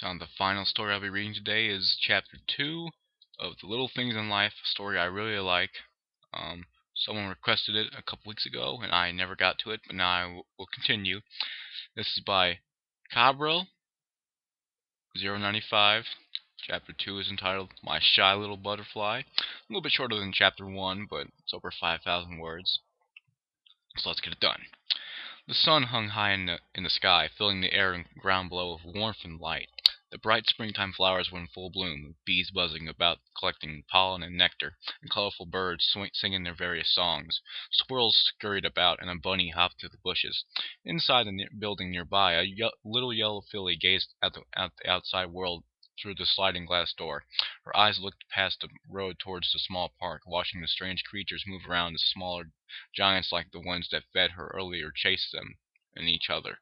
So the final story I'll be reading today is chapter 2 of The Little Things in Life, a story I really like. Someone requested it a couple weeks ago, and I never got to it, but now I will continue. This is by Cabral095. Chapter 2 is entitled My Shy Little Butterfly. A little bit shorter than chapter 1, but it's over 5,000 words. So let's get it done. The sun hung high in the sky, filling the air and ground below with warmth and light. The bright springtime flowers were in full bloom, with bees buzzing about collecting pollen and nectar, and colorful birds singing their various songs. Squirrels scurried about, and a bunny hopped through the bushes. Inside the building nearby, a little yellow filly gazed at the outside world through the sliding glass door. Her eyes looked past the road towards the small park, watching the strange creatures move around as smaller giants like the ones that fed her earlier chased them and each other.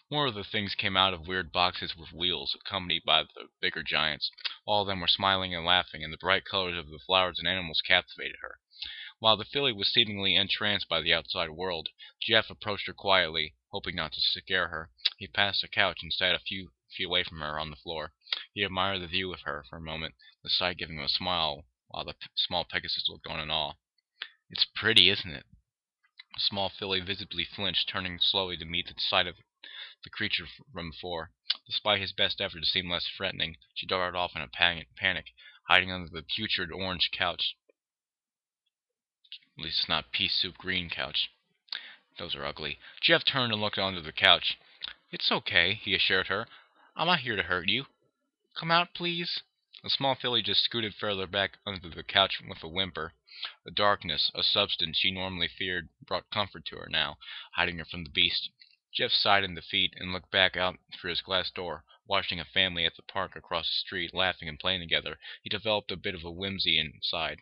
More of the things came out of weird boxes with wheels, accompanied by the bigger giants. All of them were smiling and laughing, and the bright colors of the flowers and animals captivated her. While the filly was seemingly entranced by the outside world, Jeff approached her quietly, hoping not to scare her. He passed the couch and sat a few feet away from her on the floor. He admired the view of her for a moment, the sight giving him a smile, while the small Pegasus looked on in awe. "It's pretty, isn't it?" The small filly visibly flinched, turning slowly to meet the sight of the creature from before. Despite his best effort to seem less threatening, she darted off in a panic, hiding under the putrid orange couch. At least it's not pea soup green couch. Those are ugly. Jeff turned and looked under the couch. "It's okay," he assured her. "I'm not here to hurt you. Come out, please." The small filly just scooted further back under the couch with a whimper. The darkness, a substance she normally feared, brought comfort to her now, hiding her from the beast. Jeff sighed in defeat and looked back out through his glass door, watching a family at the park across the street, laughing and playing together. He developed a bit of a whimsy inside.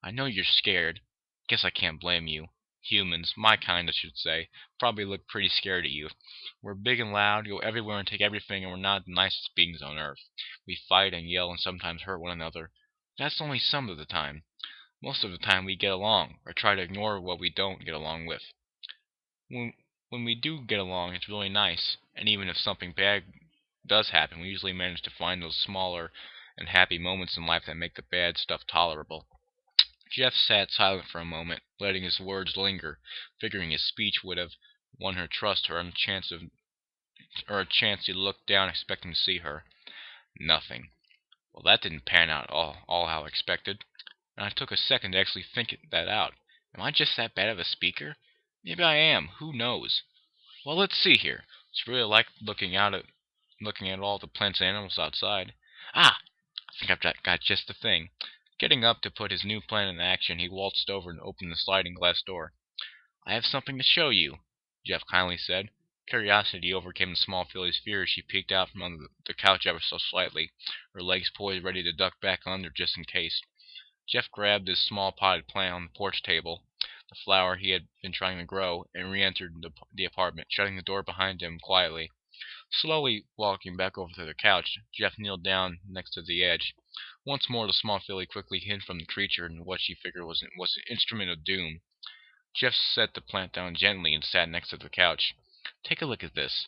"I know you're scared. Guess I can't blame you. Humans, my kind I should say, probably look pretty scared at you. We're big and loud, go everywhere and take everything, and we're not the nicest beings on earth. We fight and yell and sometimes hurt one another. But that's only some of the time. Most of the time we get along, or try to ignore what we don't get along with. When, when we do get along, it's really nice, and even if something bad does happen, we usually manage to find those smaller and happy moments in life that make the bad stuff tolerable." Jeff sat silent for a moment, letting his words linger, figuring his speech would have won her trust or a chance to look down expecting to see her. Nothing. Well, that didn't pan out all how expected, and I took a second to actually think that out. Am I just that bad of a speaker? Maybe I am. Who knows? Well, let's see here. It's really like looking at all the plants and animals outside. Ah, I think I've got just the thing. Getting up to put his new plan in action, he waltzed over and opened the sliding glass door. "I have something to show you," Jeff kindly said. Curiosity overcame the small filly's fear as she peeked out from under the couch ever so slightly, her legs poised ready to duck back under just in case. Jeff grabbed his small potted plant on the porch table, the flower he had been trying to grow, and re-entered the apartment, shutting the door behind him quietly. Slowly walking back over to the couch, Jeff kneeled down next to the edge. Once more the small filly quickly hid from the creature in what she figured was an instrument of doom. Jeff set the plant down gently and sat next to the couch. "Take a look at this."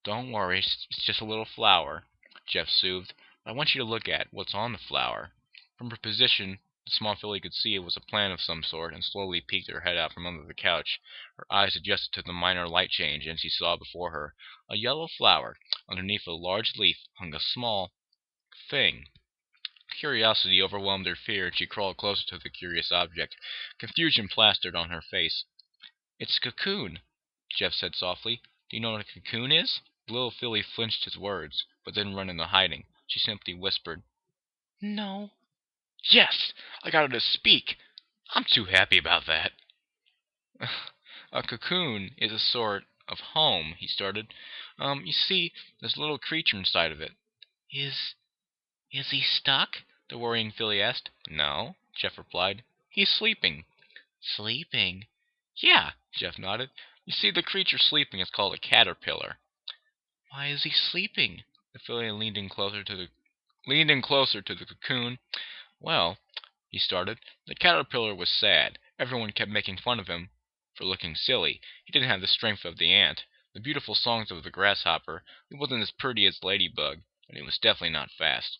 "Don't worry, it's just a little flower," Jeff soothed. "But I want you to look at what's on the flower." From her position, the small filly could see it was a plant of some sort, and slowly peeked her head out from under the couch. Her eyes adjusted to the minor light change, and she saw before her a yellow flower. Underneath a large leaf hung a small thing. Curiosity overwhelmed her fear, and she crawled closer to the curious object. Confusion plastered on her face. "It's a cocoon," Jeff said softly. "Do you know what a cocoon is?" The little filly flinched his words, but didn't run into hiding. She simply whispered, "No." "Yes! I got her to speak! I'm too happy about that." "A cocoon is a sort of home," he started. You see, there's a little creature inside of it." "Is is he stuck?" the worrying filly asked. "No," Jeff replied. "He's sleeping." "Sleeping?" "Yeah," Jeff nodded. "You see, the creature sleeping is called a caterpillar." "Why is he sleeping?" The filly leaned in closer to the cocoon. "Well," he started, "the caterpillar was sad. Everyone kept making fun of him for looking silly. He didn't have the strength of the ant, the beautiful songs of the grasshopper. He wasn't as pretty as Ladybug. but he was definitely not fast.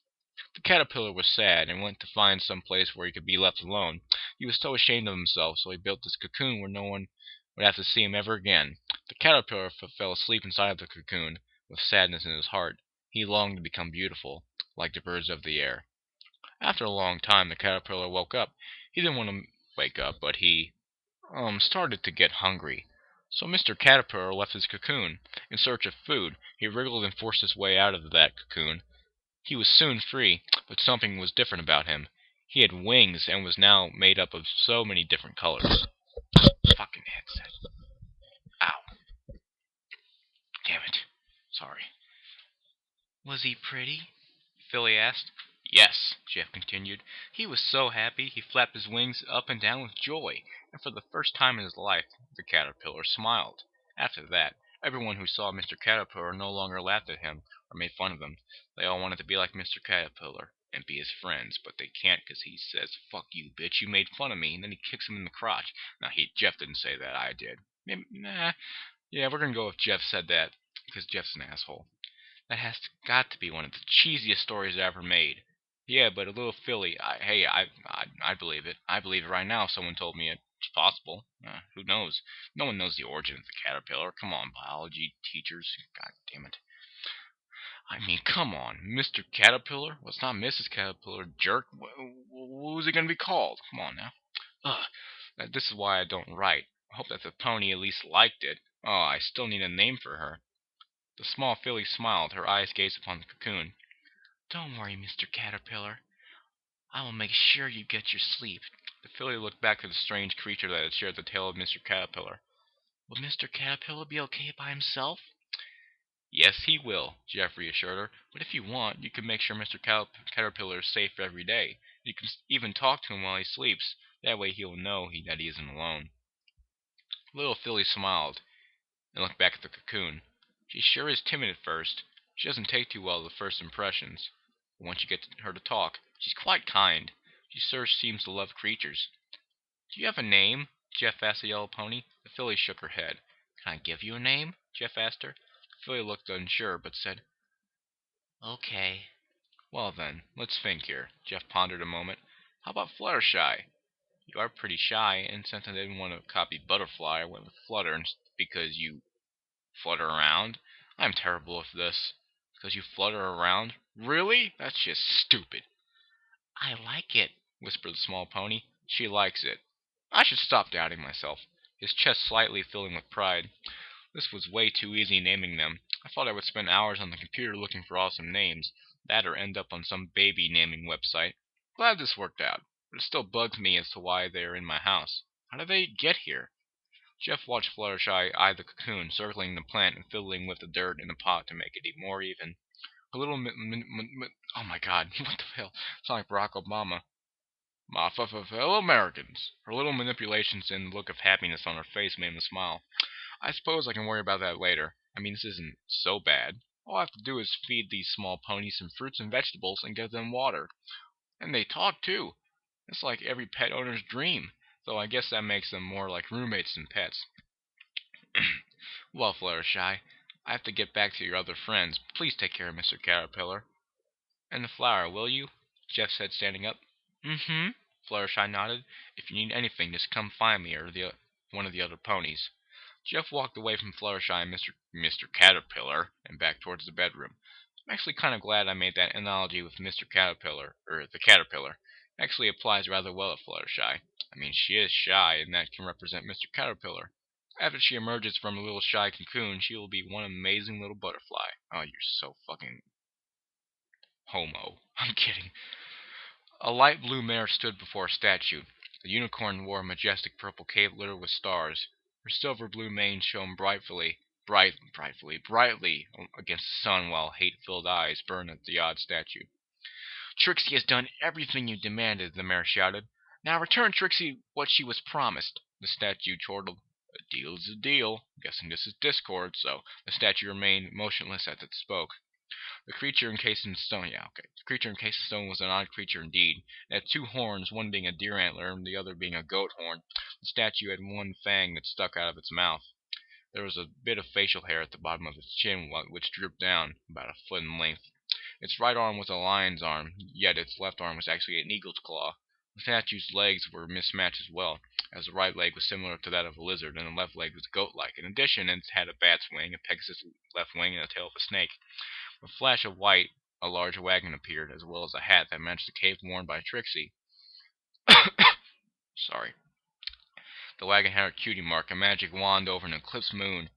The caterpillar was sad and went to find some place where he could be left alone. He was so ashamed of himself, so he built this cocoon where no one would have to see him ever again. The caterpillar fell asleep inside of the cocoon, with sadness in his heart. He longed to become beautiful, like the birds of the air. After a long time, the caterpillar woke up. He didn't want to wake up, but he started to get hungry. So Mr. Caterpillar left his cocoon. In search of food, he wriggled and forced his way out of that cocoon. He was soon free, but something was different about him. He had wings and was now made up of so many different colors. Fucking headset. Ow. Damn it. Sorry. Was he pretty? Philly asked. Yes, Jeff continued. He was so happy he flapped his wings up and down with joy, and for the first time in his life the caterpillar smiled. After that, everyone who saw Mr. Caterpillar no longer laughed at him or made fun of him. They all wanted to be like Mr. Caterpillar and be his friends, but they can't because he says, "Fuck you, bitch, you made fun of me," and then he kicks him in the crotch. Now, Jeff didn't say that, I did. Nah, yeah, we're gonna go with Jeff said that, because Jeff's an asshole. That has got to be one of the cheesiest stories ever made. Yeah, but a little Philly. I believe it. I believe it right now. If someone told me it's possible. Who knows? No one knows the origin of the caterpillar. Come on, biology teachers. God damn it. I mean, come on, Mr. Caterpillar. Well, it's not Mrs. Caterpillar. Jerk. What was it gonna be called? Come on now. Ugh. This is why I don't write. I hope that the pony at least liked it. Oh, I still need a name for her. The small filly smiled, her eyes gazed upon the cocoon. Don't worry, Mr. Caterpillar. I will make sure you get your sleep. The filly looked back at the strange creature that had shared the tale of Mr. Caterpillar. Will Mr. Caterpillar be okay by himself? Yes, he will, Jeff reassured her. But if you want, you can make sure Mr. Caterpillar is safe every day. You can even talk to him while he sleeps. That way he'll know that he isn't alone. Little Philly smiled and looked back at the cocoon. She sure is timid at first. She doesn't take too well to first impressions. But once you get her to talk, she's quite kind. She sure seems to love creatures. Do you have a name? Jeff asked the yellow pony. The filly shook her head. Can I give you a name? Jeff asked her. The filly looked unsure, but said, Okay. Well then, let's think here. Jeff pondered a moment. How about Fluttershy? You are pretty shy, and since I didn't want to copy Butterfly, I went with Flutter because you flutter around. I'm terrible with this. Because you flutter around? Really? That's just stupid. I like it, whispered the small pony. She likes it. I should stop doubting myself. His chest slightly filling with pride. This was way too easy naming them. I thought I would spend hours on the computer looking for awesome names. That or end up on some baby naming website. Glad this worked out. But it still bugs me as to why they are in my house. How did they get here? Jeff watched Fluttershy eye the cocoon, circling the plant and fiddling with the dirt in the pot to make it more even. Her little oh my god, what the hell? It's like Barack Obama. My fellow Americans. Her little manipulations and the look of happiness on her face made him smile. I suppose I can worry about that later. I mean, this isn't so bad. All I have to do is feed these small ponies some fruits and vegetables and give them water. And they talk, too. It's like every pet owner's dream, though I guess that makes them more like roommates than pets. Well, Fluttershy, I have to get back to your other friends. Please take care of Mr. Caterpillar. And the flower, will you? Jeff said, standing up. Mm-hmm. Fluttershy nodded. If you need anything, just come find me or one of the other ponies. Jeff walked away from Fluttershy and Mr. Caterpillar and back towards the bedroom. I'm actually kind of glad I made that analogy with Mr. Caterpillar, or the caterpillar. It actually applies rather well to Fluttershy. I mean, she is shy, and that can represent Mr. Caterpillar. After she emerges from a little shy cocoon, she will be one amazing little butterfly. Oh, you're so fucking homo. I'm kidding. A light blue mare stood before a statue. The unicorn wore a majestic purple cape littered with stars. Her silver blue mane shone brightly against the sun, while hate-filled eyes burned at the odd statue. Trixie has done everything you demanded, the mare shouted. Now return Trixie what she was promised. The statue chortled. A deal's a deal. Guessing this is Discord, so the statue remained motionless as it spoke. The creature encased in stone, The creature encased in stone was an odd creature indeed. It had two horns, one being a deer antler and the other being a goat horn. The statue had one fang that stuck out of its mouth. There was a bit of facial hair at the bottom of its chin, which drooped down about a foot in length. Its right arm was a lion's arm, yet its left arm was actually an eagle's claw. The statue's legs were mismatched as well, as the right leg was similar to that of a lizard, and the left leg was goat-like. In addition, it had a bat's wing, a pegasus left wing, and the tail of a snake. With a flash of white, a large wagon appeared, as well as a hat that matched the cape worn by Trixie. Sorry. The wagon had a cutie mark, a magic wand over an eclipsed moon.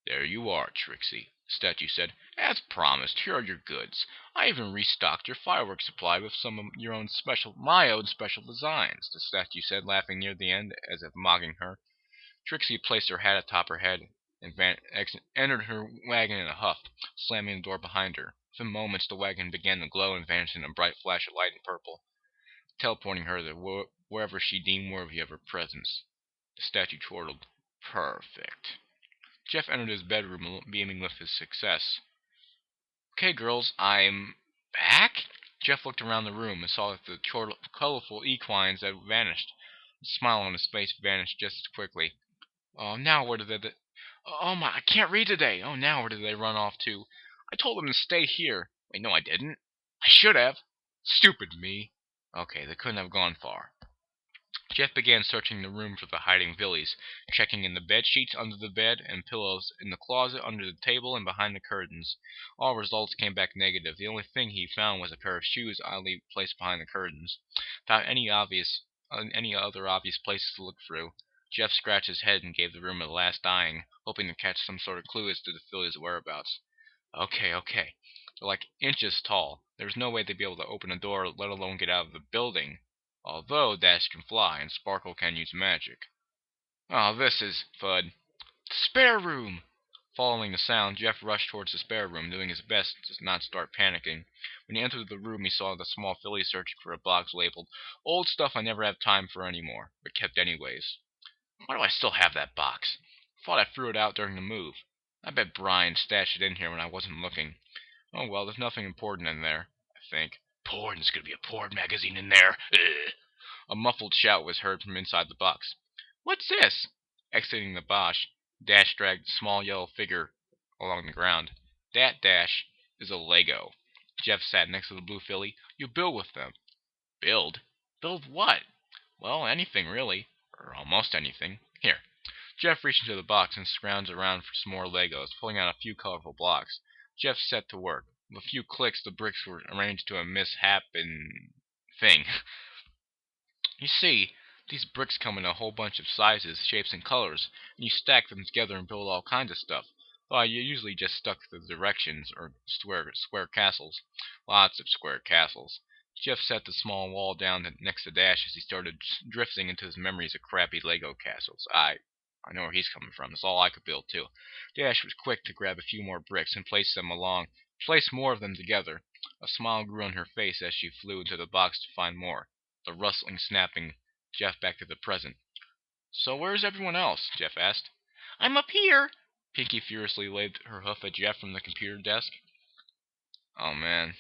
"There you are, Trixie," the statue said. "As promised, here are your goods. I even restocked your fireworks supply with some of my own special designs," the statue said, laughing near the end, as if mocking her. Trixie placed her hat atop her head and entered her wagon in a huff, slamming the door behind her. Within moments, the wagon began to glow and vanished in a bright flash of light and purple, teleporting her to wherever she deemed worthy of her presence. The statue chortled. "Perfect." Jeff entered his bedroom, beaming with his success. "Okay, girls, I'm back?" Jeff looked around the room and saw that the colorful equines had vanished. The smile on his face vanished just as quickly. "Oh, now where did they... Oh my, I can't read today! Oh, now where did they run off to? I told them to stay here. Wait, no, I didn't. I should have. Stupid me. Okay, they couldn't have gone far." Jeff began searching the room for the hiding villies, checking in the bed sheets, under the bed, and pillows, in the closet, under the table, and behind the curtains. All results came back negative. The only thing he found was a pair of shoes oddly placed behind the curtains. Without any other obvious places to look through, Jeff scratched his head and gave the room a last eyeing, hoping to catch some sort of clue as to the fillies' whereabouts. Okay. They're like inches tall. There's no way they'd be able to open a door, let alone get out of the building. Although Dash can fly and Sparkle can use magic. "Oh, this is FUD. The spare room!" Following the sound, Jeff rushed towards the spare room, doing his best to not start panicking. When he entered the room, he saw the small filly searching for a box labeled, "Old stuff I never have time for anymore, but kept anyways." Why do I still have that box? I thought I threw it out during the move. I bet Brian stashed it in here when I wasn't looking. Oh well, there's nothing important in there, I think. Porn, there's gonna be a porn magazine in there. Ugh. A muffled shout was heard from inside the box. "What's this?" Exiting the box, Dash dragged a small yellow figure along the ground. "That, Dash, is a Lego." Jeff sat next to the blue filly. "You build with them." "Build? Build what?" "Well, anything, really. Or almost anything. Here." Jeff reached into the box and scrounged around for some more Legos, pulling out a few colorful blocks. Jeff set to work. With a few clicks, the bricks were arranged to a misshapen thing. You see, these bricks come in a whole bunch of sizes, shapes, and colors, and you stack them together and build all kinds of stuff. Though I usually just stuck to the directions, or square castles. Lots of square castles. Jeff set the small wall down next to Dash as he started drifting into his memories of crappy Lego castles. I know where he's coming from. It's all I could build, too. Dash was quick to grab a few more bricks and place more of them together. A smile grew on her face as she flew into the box to find more. The rustling snapping Jeff back to the present. "So where's everyone else?" Jeff asked. "I'm up here." Pinky furiously waved her hoof at Jeff from the computer desk. Oh man.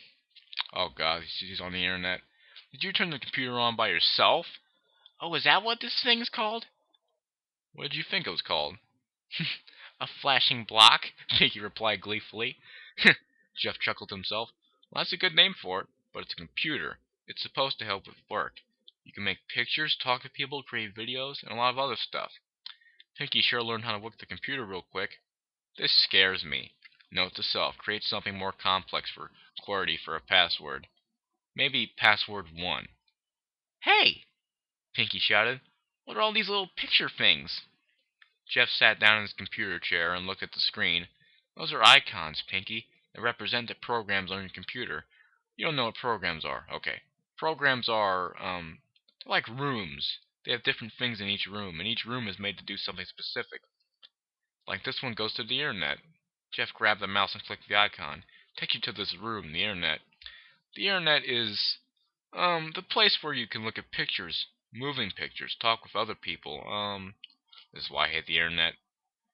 Oh god, she's on the internet. "Did you turn the computer on by yourself?" "Oh, is that what this thing's called?" "What did you think it was called?" "A flashing block," Pinky replied gleefully. Jeff chuckled to himself. "Well, that's a good name for it, but it's a computer. It's supposed to help with work. You can make pictures, talk to people, create videos, and a lot of other stuff. Pinky sure learned how to work the computer real quick. This scares me." Note to self, create something more complex for QWERTY for a password. Maybe password 1. "Hey!" Pinky shouted. "What are all these little picture things?" Jeff sat down in his computer chair and looked at the screen. "Those are icons, Pinky. They represent the programs on your computer. You don't know what programs are. Okay. Programs are, they're like rooms. They have different things in each room, and each room is made to do something specific. Like this one goes to the internet." Jeff grabbed the mouse and clicked the icon. "Takes you to this room, the internet. The internet is, the place where you can look at pictures, moving pictures, talk with other people. This is why I hate the internet.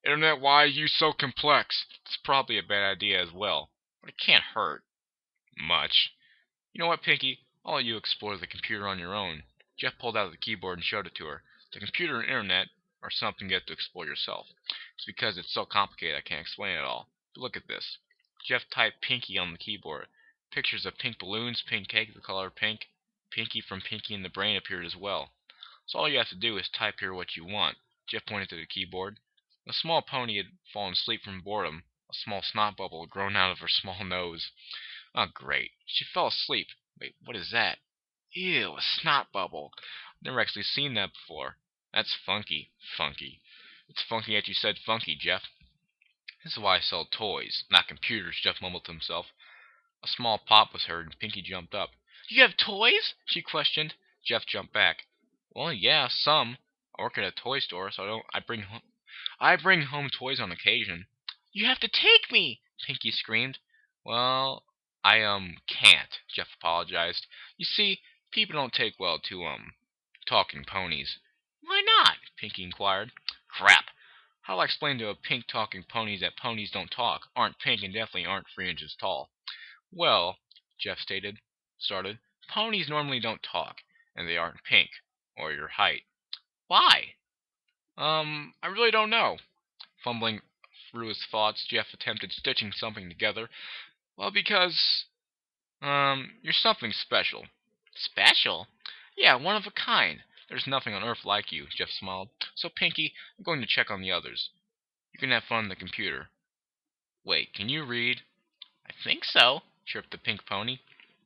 Internet, why are you so complex? It's probably a bad idea as well, but it can't hurt much. You know what, Pinky? I'll let you explore the computer on your own." Jeff pulled out the keyboard and showed it to her. "The computer and internet are something you have to explore yourself. It's because it's so complicated I can't explain it all. But look at this." Jeff typed Pinky on the keyboard. Pictures of pink balloons, pink cake, the color pink. Pinky from Pinky and the Brain appeared as well. So all you have to do is type here what you want. Jeff pointed to the keyboard. A small pony had fallen asleep from boredom. A small snot bubble had grown out of her small nose. Oh, great. She fell asleep. Wait, what is that? Ew, a snot bubble. I've never actually seen that before. That's funky. Funky. It's funky that you said funky, Jeff. This is why I sell toys, not computers, Jeff mumbled to himself. A small pop was heard, and Pinky jumped up. You have toys? She questioned. Jeff jumped back. Well, yeah, some. I work at a toy store, so I bring home toys on occasion. You have to take me, Pinky screamed. Well, I can't, Jeff apologized. You see, people don't take well to talking ponies. Why not? Pinky inquired. Crap. How do I explain to a pink talking ponies that ponies don't talk, aren't pink, and definitely aren't 3 inches tall? Well, Jeff started, ponies normally don't talk, and they aren't pink, or your height. Why? I really don't know. Fumbling through his thoughts, Jeff attempted stitching something together. Well, because, you're something special. Special? Yeah, one of a kind. There's nothing on Earth like you, Jeff smiled. So, Pinky, I'm going to check on the others. You can have fun on the computer. Wait, can you read? I think so, chirped the pink pony.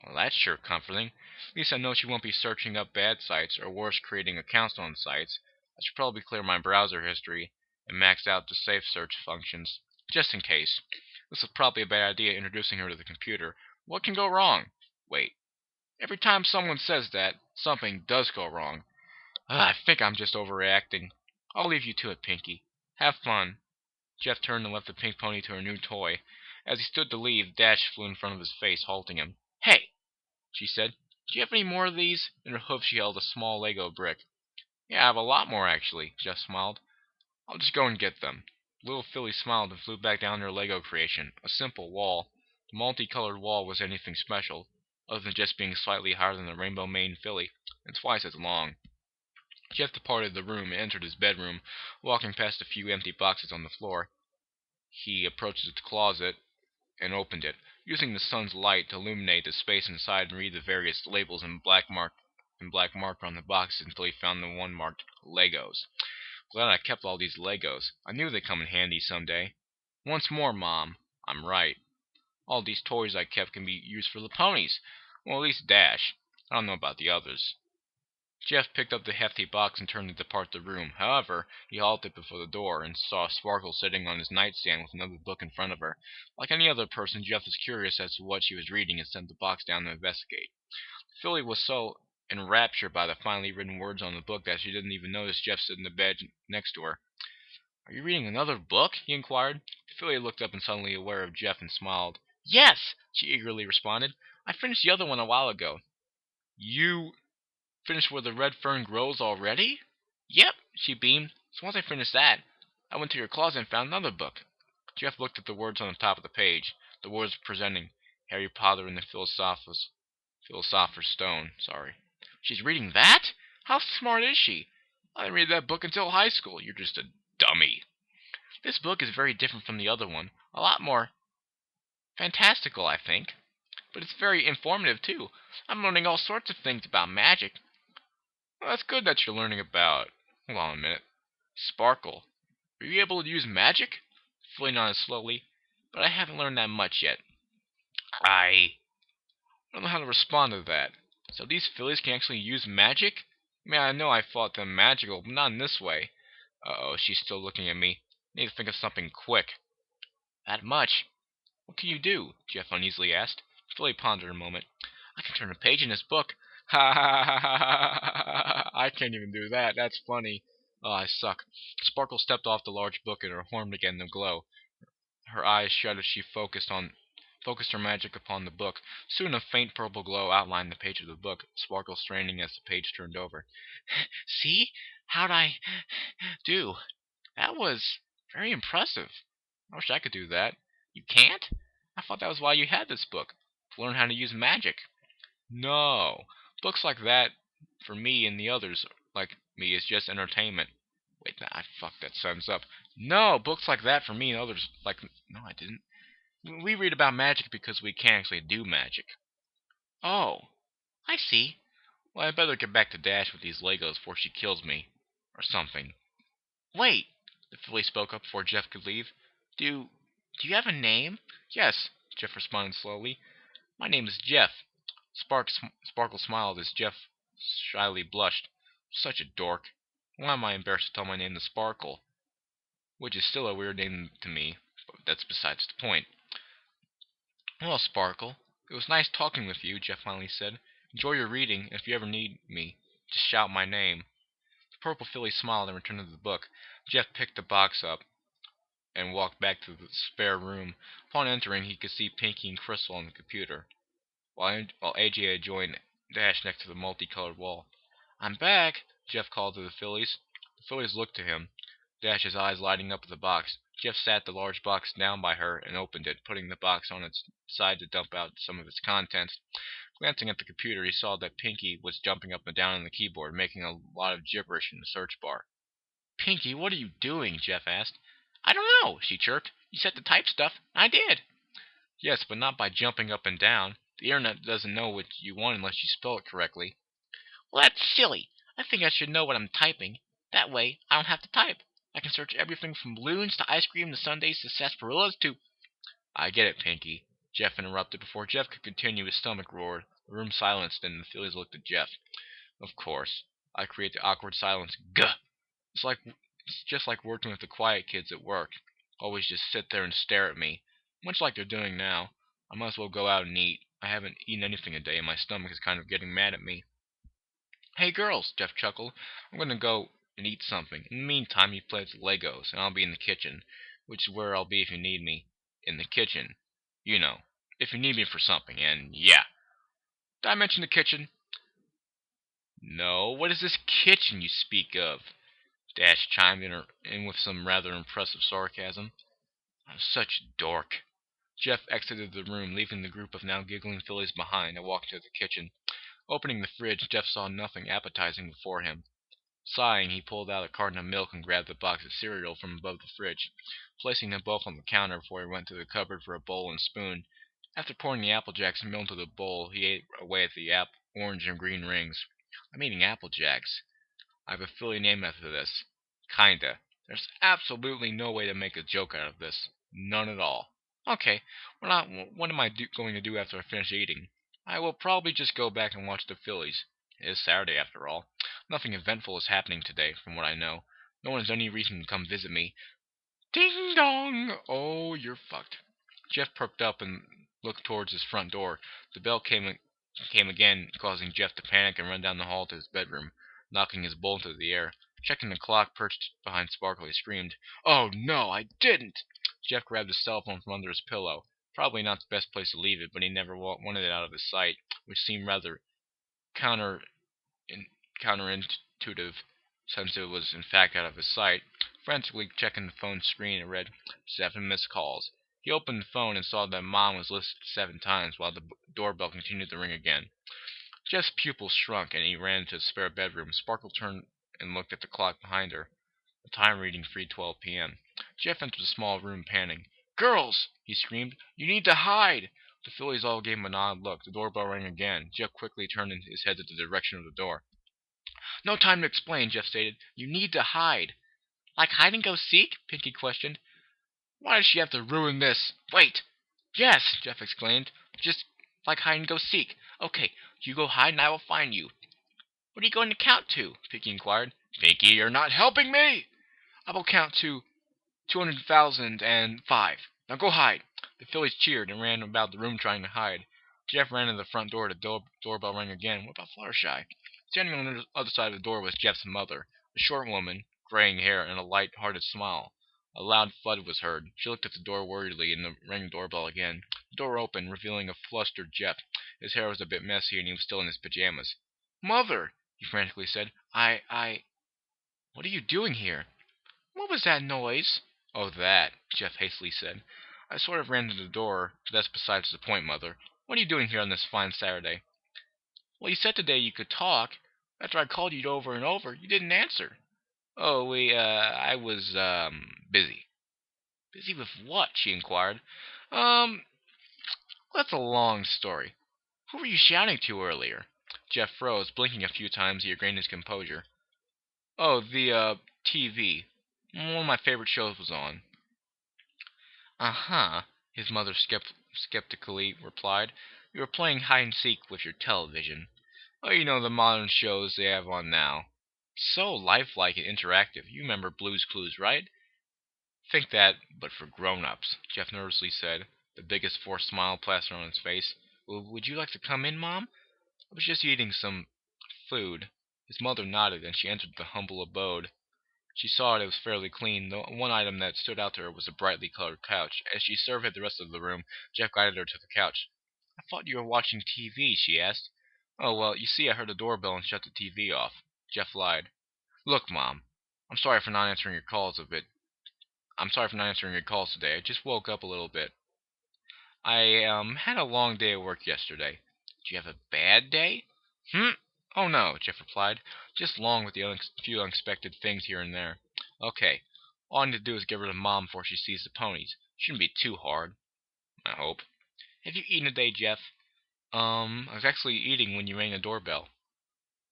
Well, that's sure comforting. At least I know she won't be searching up bad sites, or worse, creating accounts on sites. I should probably clear my browser history and max out the safe search functions, just in case. This is probably a bad idea, introducing her to the computer. What can go wrong? Wait. Every time someone says that, something does go wrong. I think I'm just overreacting. I'll leave you to it, Pinky. Have fun. Jeff turned and left the pink pony to her new toy. As he stood to leave, Dash flew in front of his face, halting him. Hey, she said. Do you have any more of these? In her hoof she held a small Lego brick. Yeah, I have a lot more, actually, Jeff smiled. I'll just go and get them. Little Philly smiled and flew back down to her Lego creation, a simple wall. The multicolored wall was anything special, other than just being slightly higher than the rainbow maned filly, and twice as long. Jeff departed the room and entered his bedroom, walking past a few empty boxes on the floor. He approached the closet and opened it, using the sun's light to illuminate the space inside and read the various labels in black marker on the boxes until he found the one marked Legos. Glad I kept all these Legos. I knew they'd come in handy someday. Once more, Mom, I'm right. All these toys I kept can be used for the ponies. Well, at least Dash. I don't know about the others. Jeff picked up the hefty box and turned to depart the room. However, he halted before the door and saw Sparkle sitting on his nightstand with another book in front of her. Like any other person, Jeff was curious as to what she was reading and sent the box down to investigate. Philly was so enraptured by the finely written words on the book that she didn't even notice Jeff sitting in the bed next to her. Are you reading another book? He inquired. Philly looked up and suddenly aware of Jeff and smiled. Yes, she eagerly responded. I finished the other one a while ago. You finished Where the Red Fern Grows already? Yep, she beamed. So once I finished that, I went to your closet and found another book. Jeff looked at the words on the top of the page. The words presenting Harry Potter and the Philosopher's Stone. She's reading that? How smart is she? I didn't read that book until high school. You're just a dummy. This book is very different from the other one. A lot more fantastical, I think. But it's very informative, too. I'm learning all sorts of things about magic. Well, that's good that you're learning about... Hold on a minute. Sparkle. Are you able to use magic? Philly nodded slowly. But I haven't learned that much yet. I don't know how to respond to that. So these fillies can actually use magic? I mean, I know I thought them magical, but not in this way. Uh-oh, she's still looking at me. Need to think of something quick. That much? What can you do? Jeff uneasily asked. Philly pondered a moment. I can turn a page in this book. Ha ha ha ha ha ha! I can't even do that. That's funny. Oh, I suck. Sparkle stepped off the large book and her horn began to glow. Her eyes shut as she focused her magic upon the book. Soon a faint purple glow outlined the page of the book, Sparkle straining as the page turned over. See? How'd I do? That was very impressive. I wish I could do that. You can't? I thought that was why you had this book. To learn how to use magic. No. Books like that, for me and the others like me, is just entertainment. Wait, nah, I fucked that sentence up. No, books like that for me and others like... No, I didn't. We read about magic because we can't actually do magic. Oh, I see. Well, I better get back to Dash with these Legos before she kills me. Or something. Wait! The filly spoke up before Jeff could leave. Do... do you have a name? Yes, Jeff responded slowly. My name is Jeff. Sparkle smiled as Jeff shyly blushed. Such a dork. Why am I embarrassed to tell my name to Sparkle? Which is still a weird name to me, but that's besides the point. Well, Sparkle, it was nice talking with you, Jeff finally said. Enjoy your reading, and if you ever need me, just shout my name. The purple filly smiled and returned to the book. Jeff picked the box up and walked back to the spare room. Upon entering, he could see Pinky and Crystal on the computer, while AJ had joined Dash next to the multicolored wall. I'm back, Jeff called to the fillies. The fillies looked to him, Dash's eyes lighting up at the box. Jeff sat the large box down by her and opened it, putting the box on its side to dump out some of its contents. Glancing at the computer, he saw that Pinky was jumping up and down on the keyboard, making a lot of gibberish in the search bar. Pinky, what are you doing? Jeff asked. I don't know, she chirped. You said to type stuff. I did. Yes, but not by jumping up and down. The internet doesn't know what you want unless you spell it correctly. Well, that's silly. I think I should know what I'm typing. That way, I don't have to type. I can search everything from balloons to ice cream to sundaes to sarsaparillas to... I get it, Pinky. Jeff interrupted. Before Jeff could continue, his stomach roared. The room silenced, and the fillies looked at Jeff. Of course. I create the awkward silence. Gah! It's just like working with the quiet kids at work. Always just sit there and stare at me. Much like they're doing now. I might as well go out and eat. I haven't eaten anything today, and my stomach is kind of getting mad at me. Hey girls, Jeff chuckled. I'm gonna go and eat something. In the meantime, you play with Legos, and I'll be in the kitchen, which is where I'll be if you need me. In the kitchen. You know, if you need me for something, and yeah. Did I mention the kitchen? No, what is this kitchen you speak of? Dash chimed in with some rather impressive sarcasm. I'm such a dork. Jeff exited the room, leaving the group of now giggling fillies behind, and walked to the kitchen. Opening the fridge, Jeff saw nothing appetizing before him. Sighing, he pulled out a carton of milk and grabbed a box of cereal from above the fridge, placing them both on the counter before he went to the cupboard for a bowl and spoon. After pouring the Apple Jacks milk into the bowl, he ate away at the orange and green rings. I'm eating Apple Jacks. I have a filly name after this. Kinda. There's absolutely no way to make a joke out of this. None at all. Okay, what am I going to do after I finish eating? I will probably just go back and watch the fillies. It is Saturday after all. Nothing eventful is happening today, from what I know. No one has any reason to come visit me. Ding dong! Oh, you're fucked. Jeff perked up and looked towards his front door. The bell came again, causing Jeff to panic and run down the hall to his bedroom, knocking his bowl into the air. Checking the clock perched behind Sparkle, he screamed, "Oh no, I didn't!" Jeff grabbed his cell phone from under his pillow. Probably not the best place to leave it, but he never wanted it out of his sight, which seemed rather counter counterintuitive, since it was in fact out of his sight. Frantically checking the phone screen, it read 7 missed calls. He opened the phone and saw that Mom was listed 7 times, while the doorbell continued to ring again. Jeff's pupils shrunk, and he ran into the spare bedroom. Sparkle turned and looked at the clock behind her, the time reading 3:12 p.m. Jeff entered the small room, panting. "Girls!" he screamed. "You need to hide!" The fillies all gave him an odd look. The doorbell rang again. Jeff quickly turned his head in the direction of the door. "No time to explain," Jeff stated. "You need to hide." "Like hide and go seek?" Pinky questioned. "Why does she have to ruin this? Wait!" "Yes!" Jeff exclaimed. "Just like hide and go seek. Okay, you go hide and I will find you." "What are you going to count to?" Pinky inquired. "Pinky, you're not helping me!" "I will count to 200,005. Now go hide." The fillies cheered and ran about the room trying to hide. Jeff ran to the front door. The doorbell rang again. What about Fluttershy? Standing on the other side of the door was Jeff's mother, a short woman, graying hair, and a light-hearted smile. A loud thud was heard. She looked at the door worriedly and rang the doorbell again. The door opened, revealing a flustered Jeff. His hair was a bit messy, and he was still in his pajamas. "Mother!" he frantically said. What are you doing here?" "What was that noise?" "Oh, that," Jeff hastily said. "I sort of ran to the door, but that's besides the point, Mother. What are you doing here on this fine Saturday?" "Well, you said today you could talk. After I called you over and over, you didn't answer." "Oh, I was, busy." "Busy with what?" she inquired. That's a long story. Who were you shouting to earlier? Jeff froze, blinking a few times he regained his composure. Oh, the TV. One of my favorite shows was on. Uh-huh, his mother skeptically replied. You were playing hide-and-seek with your television. Oh, you know the modern shows they have on now. So lifelike and interactive. You remember Blue's Clues, right? Think that, but for grown-ups, Jeff nervously said, the biggest forced smile plastered on his face. Would you like to come in, Mom? I was just eating some food. His mother nodded, and she entered the humble abode. She saw it was fairly clean. The one item that stood out to her was a brightly colored couch. As she surveyed the rest of the room, Jeff guided her to the couch. I thought you were watching TV, she asked. Oh, well, you see, I heard the doorbell and shut the TV off. Jeff lied. Look, Mom, I'm sorry for not answering your calls a bit. I'm sorry for not answering your calls today. I just woke up a little bit. I had a long day at work yesterday. Did you have a bad day? Oh no, Jeff replied. Just long with the few unexpected things here and there. Okay. All I need to do is get rid of Mom before she sees the ponies. Shouldn't be too hard, I hope. Have you eaten today, Jeff? I was actually eating when you rang the doorbell.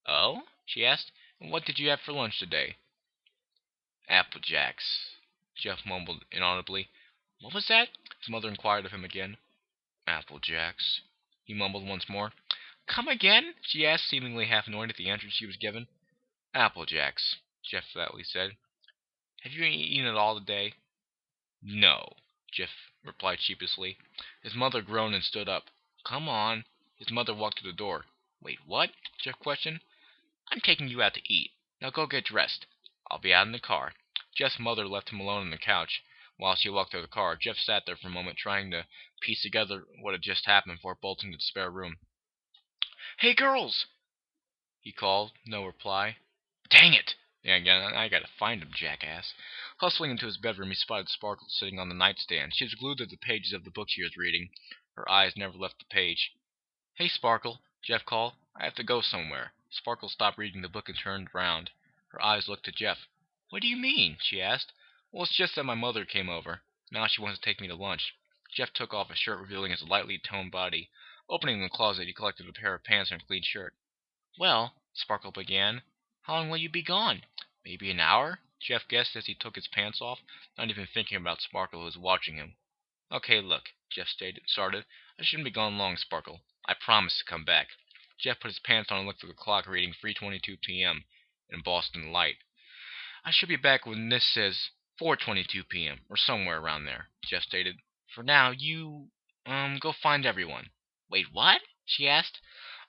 Oh? She asked. And what did you have for lunch today? Apple Jacks. Jeff mumbled inaudibly. What was that? His mother inquired of him again. Apple Jacks. He mumbled once more. Come again? She asked, seemingly half annoyed at the answer she was given. Apple Jacks, Jeff flatly said. Have you eaten at all today? No, Jeff replied sheepishly. His mother groaned and stood up. Come on. His mother walked to the door. Wait, what? Jeff questioned. I'm taking you out to eat. Now go get dressed. I'll be out in the car. Jeff's mother left him alone on the couch. While she walked to the car, Jeff sat there for a moment trying to piece together what had just happened before bolting to the spare room. Hey, girls! He called. No reply. Dang it! Yeah, again, I gotta find him, jackass. Hustling into his bedroom, he spotted Sparkle sitting on the nightstand. She was glued to the pages of the book she was reading. Her eyes never left the page. Hey, Sparkle, Jeff called. I have to go somewhere. Sparkle stopped reading the book and turned round. Her eyes looked at Jeff. What do you mean? She asked. Well, it's just that my mother came over. Now she wants to take me to lunch. Jeff took off his shirt, revealing his lightly toned body. Opening the closet, he collected a pair of pants and a clean shirt. Well, Sparkle began, how long will you be gone? Maybe an hour? Jeff guessed as he took his pants off, not even thinking about Sparkle, who was watching him. Okay, look, Jeff started. I shouldn't be gone long, Sparkle. I promise to come back. Jeff put his pants on and looked at the clock, reading 3:22 p.m. in Boston Light. I should be back when this says 4:22 p.m. or somewhere around there, Jeff stated. For now, you, go find everyone. Wait, what? She asked.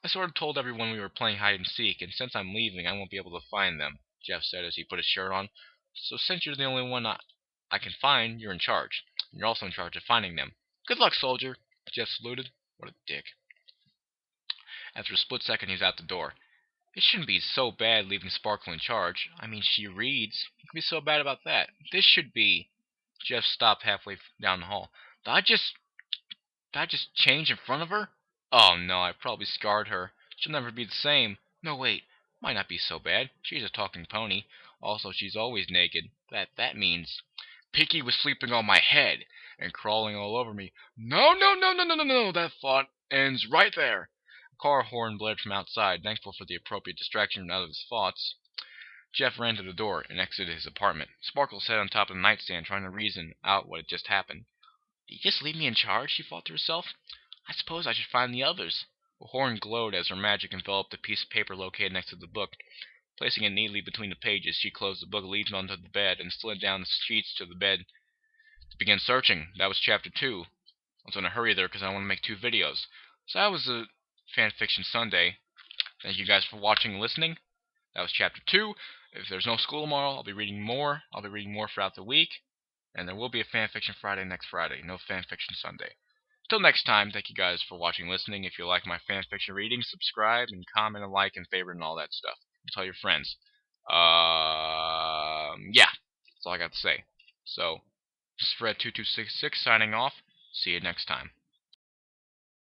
I sort of told everyone we were playing hide and seek, and since I'm leaving, I won't be able to find them, Jeff said as he put his shirt on. So since you're the only one I can find, you're in charge. And you're also in charge of finding them. Good luck, soldier, Jeff saluted. What a dick. After a split second, he was out the door. It shouldn't be so bad leaving Sparkle in charge. I mean, she reads. What could be so bad about that? This should be... Jeff stopped halfway down the hall. Did I just change in front of her? Oh no, I probably scarred her. She'll never be the same. No, wait. Might not be so bad. She's a talking pony. Also, she's always naked. That means... Pinky was sleeping on my head and crawling all over me. No, no, no, no, no, no, no. That thought ends right there. A car horn blared from outside, thankful for the appropriate distraction out of his thoughts. Jeff ran to the door and exited his apartment. Sparkle sat on top of the nightstand, trying to reason out what had just happened. Did you just leave me in charge? She thought to herself. I suppose I should find the others. The horn glowed as her magic enveloped a piece of paper located next to the book. Placing it neatly between the pages, she closed the book, leaped onto the bed, and slid down the sheets to the bed to begin searching. That was chapter 2. I was in a hurry there because I want to make 2 videos. So that was a Fanfiction Sunday. Thank you guys for watching and listening. That was chapter 2. If there's no school tomorrow, I'll be reading more. I'll be reading more throughout the week. And there will be a Fanfiction Friday next Friday. No Fanfiction Sunday. Till next time, thank you guys for watching and listening. If you like my fanfiction readings, subscribe and comment and like and favorite and all that stuff. And tell your friends. Yeah, that's all I got to say. So, this is Fred2266 signing off. See you next time.